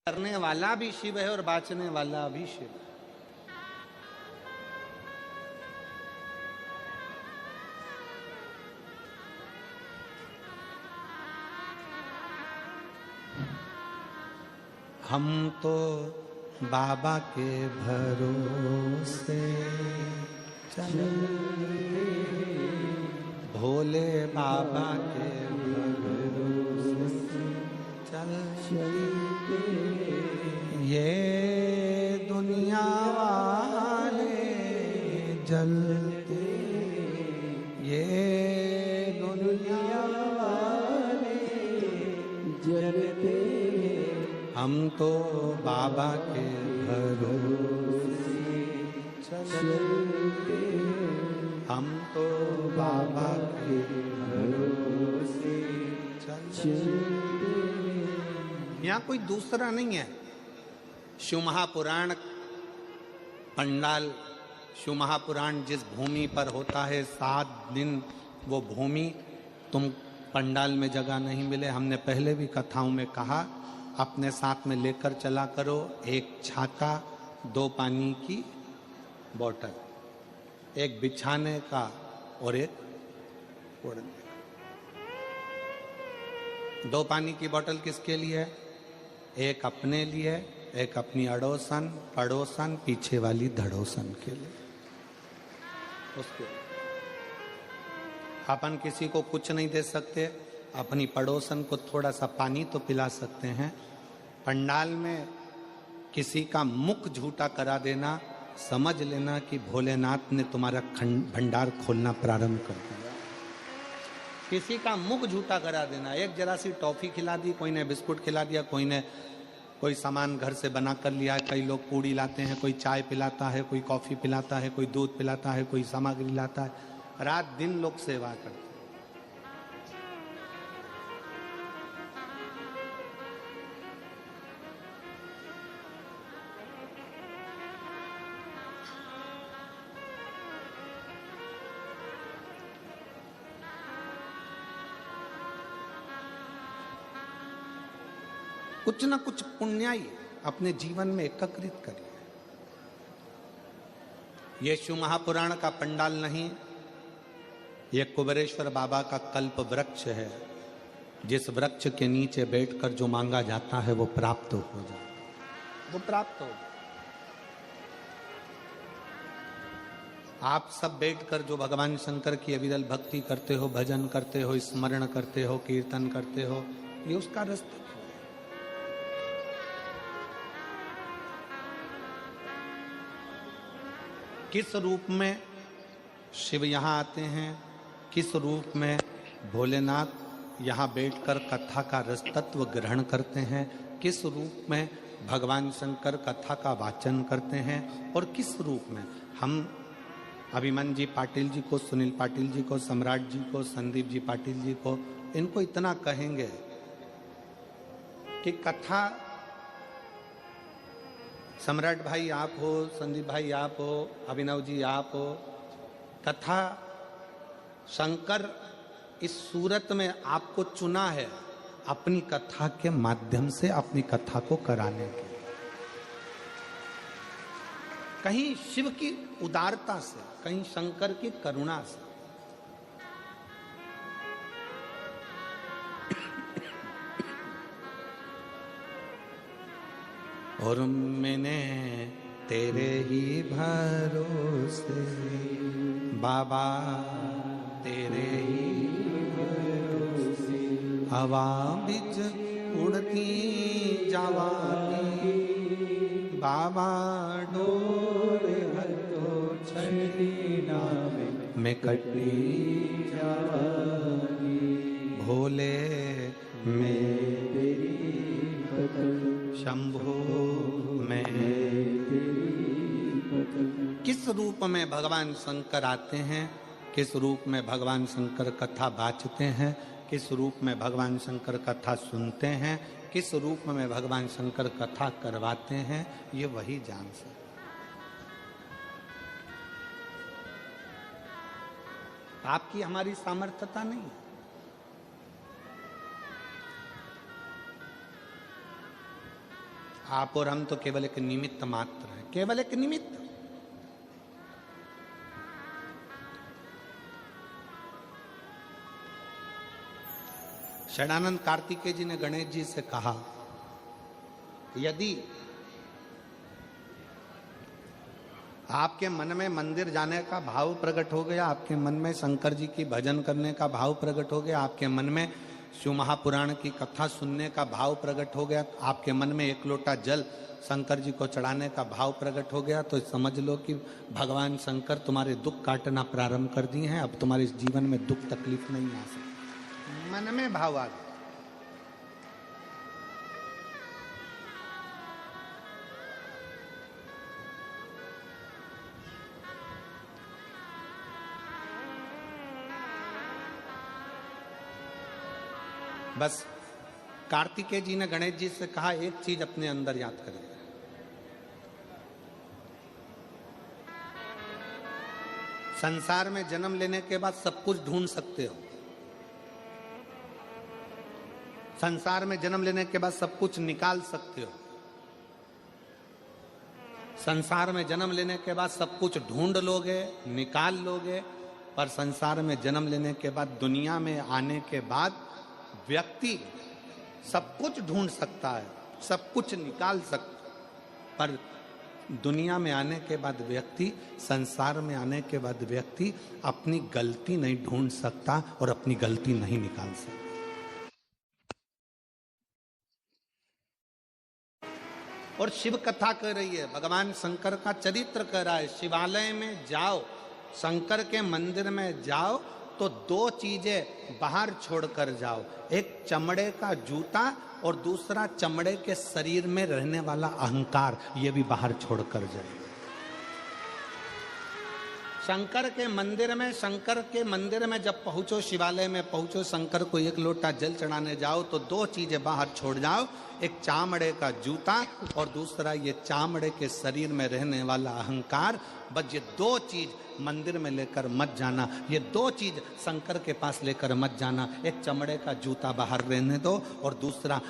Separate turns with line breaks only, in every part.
करने वाला भी शिव है और बाँचने वाला भी शिव है। हम तो बाबा के भरोसे चले, भोले बाबा के भरोसे चलते, ये दुनिया वाले जलते, ये दुनिया वाले जलते, हम तो बाबा के भरोसे चलते, हम तो बाबा के भरोसे चलते। यहाँ कोई दूसरा नहीं है। शिव महापुराण पंडाल, शिव महापुराण जिस भूमि पर होता है 7 दिन, वो भूमि तुम पंडाल में जगह नहीं मिले। हमने पहले भी कथाओं में कहा, अपने साथ में लेकर चला करो 1 छाता, 2 पानी की बोतल, 1 बिछाने का और 1 ओढ़ने का। 2 पानी की बोतल किसके लिए है? 1 अपने लिए, 1 अपनी अड़ोसन पड़ोसन पीछे वाली धड़ोसन के लिए। उसके अपन किसी को कुछ नहीं दे सकते, अपनी पड़ोसन को थोड़ा सा पानी तो पिला सकते हैं। पंडाल में किसी का मुख झूठा करा देना, समझ लेना कि भोलेनाथ ने तुम्हारा भंडार खोलना प्रारंभ कर दिया। किसी का मुख झूठा करा देना, एक जरा सी टॉफी खिला दी, कोई ने बिस्कुट खिला दिया, कोई ने कोई सामान घर से बना कर लिया। कई लोग पूड़ी लाते हैं, कोई चाय पिलाता है, कोई कॉफ़ी पिलाता है, कोई दूध पिलाता है, कोई सामग्री लाता है। रात दिन लोग सेवा करते हैं। कुछ ना कुछ पुण्याई अपने जीवन में एकत्रित करिए। ये शिव महापुराण का पंडाल नहीं, ये कुबेरेश्वर बाबा का कल्प वृक्ष है, जिस वृक्ष के नीचे बैठकर जो मांगा जाता है वो प्राप्त हो जाए, वो प्राप्त हो। आप सब बैठकर जो भगवान शंकर की अविरल भक्ति करते हो, भजन करते हो, स्मरण करते हो, कीर्तन करते हो, ये उसका रास्ता। किस रूप में शिव यहाँ आते हैं, किस रूप में भोलेनाथ यहाँ बैठकर कथा का रस तत्व ग्रहण करते हैं, किस रूप में भगवान शंकर कथा का वाचन करते हैं, और किस रूप में हम अभिमन्यु जी पाटिल जी को, सुनील पाटिल जी को, सम्राट जी को, संदीप जी पाटिल जी को, इनको इतना कहेंगे कि कथा, सम्राट भाई आप हो, संदीप भाई आप हो, अभिनव जी आप हो, कथा शंकर इस सूरत में आपको चुना है अपनी कथा के माध्यम से अपनी कथा को कराने के। कहीं शिव की उदारता से, कहीं शंकर की करुणा से। और मैंने तेरे ही भरोसे बाबा, तेरे ही भरोसे हवा बिच उड़ती जवानी, बाबा डोर हथो छड़ी नावे में कटी जवानी, भोले में शंभो में। किस रूप में भगवान शंकर आते हैं, किस रूप में भगवान शंकर कथा बाँचते हैं, किस रूप में भगवान शंकर कथा सुनते हैं, किस रूप में भगवान शंकर कथा करवाते हैं, ये वही जान सकते। आपकी हमारी सामर्थ्यता नहीं है। आप और हम तो केवल एक निमित्त मात्र हैं, केवल एक निमित्त। षडानंद कार्तिकेय जी ने गणेश जी से कहा, यदि आपके मन में मंदिर जाने का भाव प्रकट हो गया, आपके मन में शंकर जी की भजन करने का भाव प्रकट हो गया, आपके मन में शिव महापुराण की कथा सुनने का भाव प्रकट हो गया, आपके मन में एक लोटा जल शंकर जी को चढ़ाने का भाव प्रकट हो गया, तो समझ लो कि भगवान शंकर तुम्हारे दुख काटना प्रारंभ कर दिए हैं। अब तुम्हारे इस जीवन में दुख तकलीफ नहीं आ सकती। मन में भाव आ गया। बस कार्तिकेय जी ने गणेश जी से कहा, एक चीज अपने अंदर याद करिए, संसार में जन्म लेने के बाद सब कुछ ढूंढ सकते हो, संसार में जन्म लेने के बाद सब कुछ निकाल सकते हो, संसार में जन्म लेने के बाद सब कुछ ढूंढ लोगे, निकाल लोगे, पर संसार में जन्म लेने के बाद, दुनिया में आने के बाद व्यक्ति सब कुछ ढूंढ सकता है, सब कुछ निकाल सकता, पर दुनिया में आने के बाद व्यक्ति, संसार में आने के बाद व्यक्ति अपनी गलती नहीं ढूंढ सकता और अपनी गलती नहीं निकाल सकता। और शिव कथा कह रही है, भगवान शंकर का चरित्र कह रहा है, शिवालय में जाओ, शंकर के मंदिर में जाओ तो दो चीजें बाहर छोड़कर जाओ, एक चमड़े का जूता और दूसरा चमड़े के शरीर में रहने वाला अहंकार, ये भी बाहर छोड़कर जाए। शंकर के मंदिर में जब पहुंचो, शिवालय में पहुंचो, शंकर को एक लोटा जल चढ़ाने जाओ तो दो चीजें बाहर छोड़ जाओ, एक चामड़े का जूता और दूसरा ये चामड़े के शरीर में रहने वाला अहंकार। बस ये दो चीज मंदिर में लेकर मत जाना, ये दो चीज शंकर के पास लेकर मत जाना। एक चमड़े का जूता बाहर रहने दो और दूसरा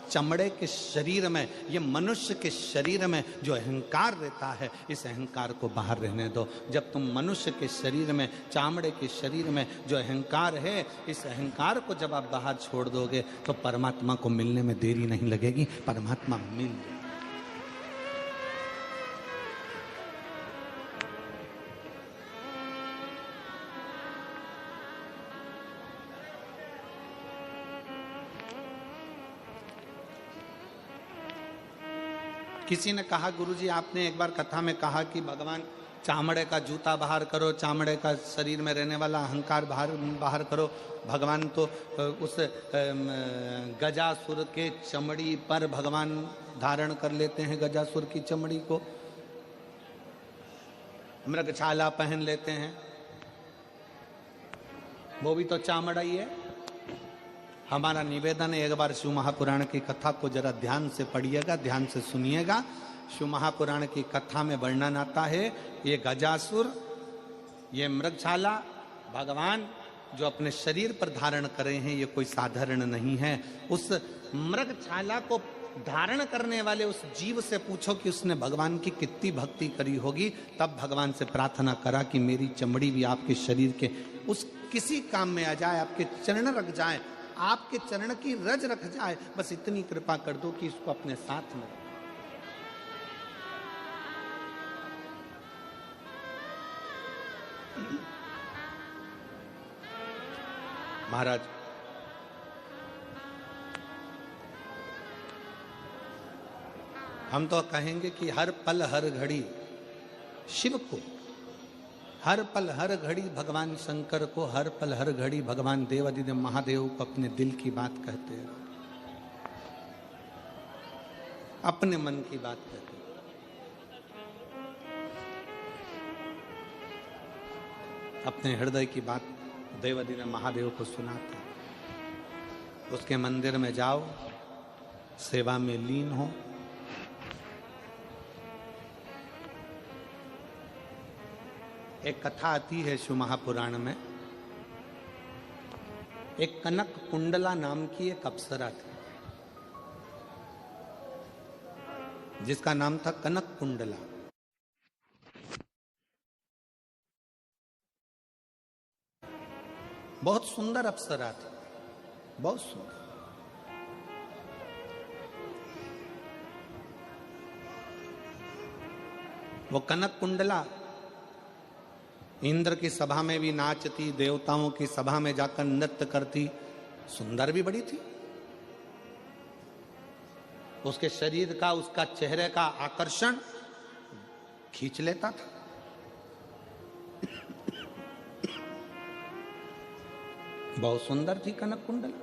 चमड़े के शरीर में, ये मनुष्य के शरीर में जो अहंकार रहता है, इस अहंकार को बाहर रहने दो। जब तुम मनुष्य के शरीर में, चामड़े के शरीर में जो अहंकार है, इस अहंकार को जब आप बाहर छोड़ दोगे तो परमात्मा को मिलने में देरी नहीं लगेगी, परमात्मा मिल जाएगा। किसी ने कहा, गुरुजी आपने एक बार कथा में कहा कि भगवान चामड़े का जूता बाहर करो, चामड़े का शरीर में रहने वाला अहंकार बाहर करो। भगवान तो उस गजासुर के चमड़ी पर भगवान धारण कर लेते हैं, गजासुर की चमड़ी को मृगछाला पहन लेते हैं, वो भी तो चामड़ा ही है। हमारा निवेदन है, एक बार शिव महापुराण की कथा को जरा ध्यान से पढ़िएगा, ध्यान से सुनिएगा। शिव महापुराण की कथा में वर्णन आता है, ये गजासुर, ये मृगछाला भगवान जो अपने शरीर पर धारण करे हैं, ये कोई साधारण नहीं है। उस मृगछाला को धारण करने वाले उस जीव से पूछो कि उसने भगवान की कितनी भक्ति करी होगी। तब भगवान से प्रार्थना करा कि मेरी चमड़ी भी आपके शरीर के उस किसी काम में आ जाए, आपके चरण रख जाए, आपके चरण की रज रख जाए, बस इतनी कृपा कर दो कि इसको अपने साथ में। महाराज, हम तो कहेंगे कि हर पल हर घड़ी शिव को, हर पल हर घड़ी भगवान शंकर को, हर पल हर घड़ी भगवान देवादिदेव महादेव को अपने दिल की बात कहते हैं, अपने मन की बात कहते हैं। अपने हृदय की बात देवादिदेव महादेव को सुनाते हैं। उसके मंदिर में जाओ, सेवा में लीन हो, एक कथा आती है शिव महापुराण में। एक कनक कुंडला नाम की एक अप्सरा थी। जिसका नाम था कनक कुंडला। बहुत सुंदर अप्सरा थी, बहुत सुंदर। वो कनक कुंडला इंद्र की सभा में भी नाचती, देवताओं की सभा में जाकर नृत्य करती, सुंदर भी बड़ी थी। उसके शरीर का, उसका चेहरे का आकर्षण खींच लेता था। बहुत सुंदर थी कनक कुंडला।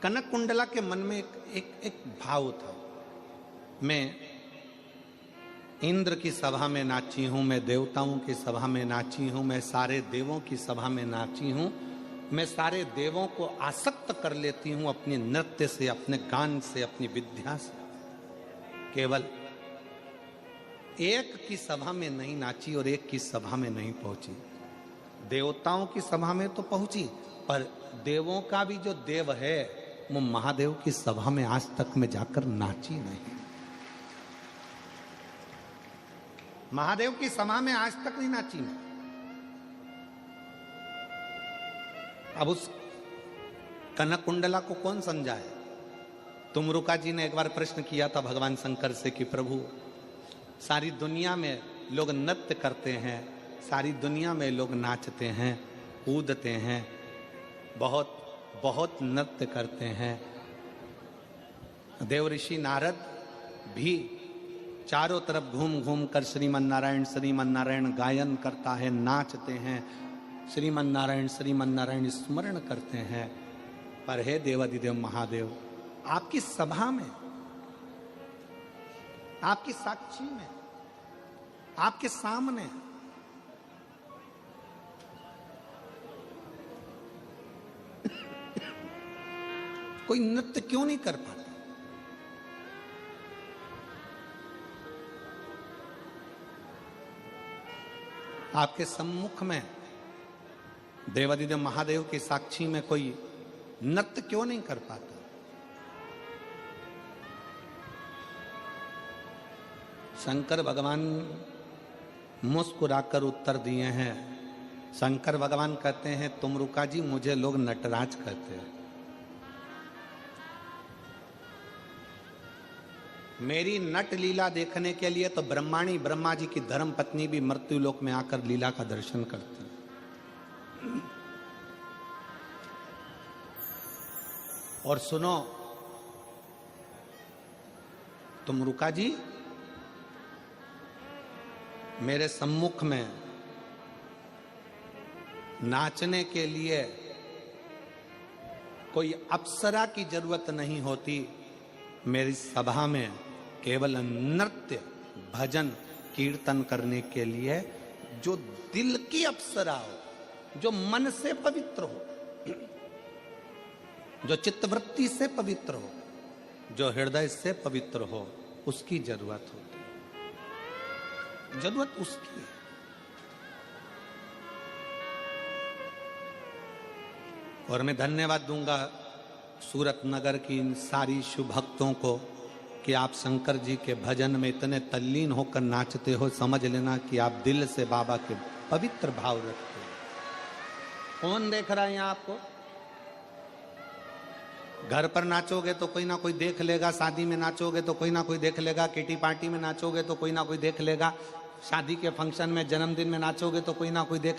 कनक कुंडला के मन में एक भाव था, मैं इंद्र की सभा में नाची हूं, मैं देवताओं की सभा में नाची हूं, मैं सारे देवों की सभा में नाची हूं, मैं सारे देवों को आसक्त कर लेती हूं अपने नृत्य से, अपने गान से, अपनी विद्या से। केवल एक की सभा में नहीं नाची और एक की सभा में नहीं पहुंची। देवताओं की सभा में तो पहुंची, पर देवों का भी जो देव है वो महादेव की सभा में आज तक में जाकर नाची नहीं। महादेव की सभा में आज तक नहीं नाची मैं। अब उस कनक कुंडला को कौन समझाए? तुमरुका जी ने एक बार प्रश्न किया था भगवान शंकर से कि प्रभु, सारी दुनिया में लोग नृत्य करते हैं, सारी दुनिया में लोग नाचते हैं, कूदते हैं, बहुत बहुत नृत्य करते हैं। देव ऋषि नारद भी चारों तरफ घूम घूम कर श्रीमन नारायण गायन करता है, नाचते हैं, श्रीमन नारायण स्मरण करते हैं। पर हे देवाधिदेव महादेव, आपकी सभा में, आपकी साक्षी में, आपके सामने कोई नृत्य क्यों नहीं कर पाता? आपके सम्मुख में देवाधिदेव महादेव की साक्षी में कोई नृत्य क्यों नहीं कर पाता? शंकर भगवान मुस्कुराकर उत्तर दिए हैं। शंकर भगवान कहते हैं, तुमरुका जी, मुझे लोग नटराज कहते हैं। मेरी नट लीला देखने के लिए तो ब्रह्मा जी की धर्म पत्नी भी मृत्यु लोक में आकर लीला का दर्शन करती है। और सुनो तुमरुका जी, मेरे सम्मुख में नाचने के लिए कोई अप्सरा की जरूरत नहीं होती। मेरी सभा में केवल नृत्य, भजन, कीर्तन करने के लिए जो दिल की अप्सरा हो, जो मन से पवित्र हो, जो चित्तवृत्ति से पवित्र हो, जो हृदय से पवित्र हो, उसकी जरूरत होती है। जरूरत उसकी है। और मैं धन्यवाद दूंगा सूरत नगर की इन सारी शुभ भक्तों को कि आप शंकर जी के भजन में इतने तल्लीन होकर नाचते हो। समझ लेना कि आप दिल से बाबा के पवित्र भाव रखते हो। कौन देख रहा है यहाँ आपको? घर पर नाचोगे तो कोई ना कोई देख लेगा, शादी में नाचोगे तो कोई ना कोई देख लेगा, किटी पार्टी में नाचोगे तो कोई ना कोई देख लेगा, शादी के फंक्शन में, जन्मदिन में नाचोगे तो कोई ना कोई देख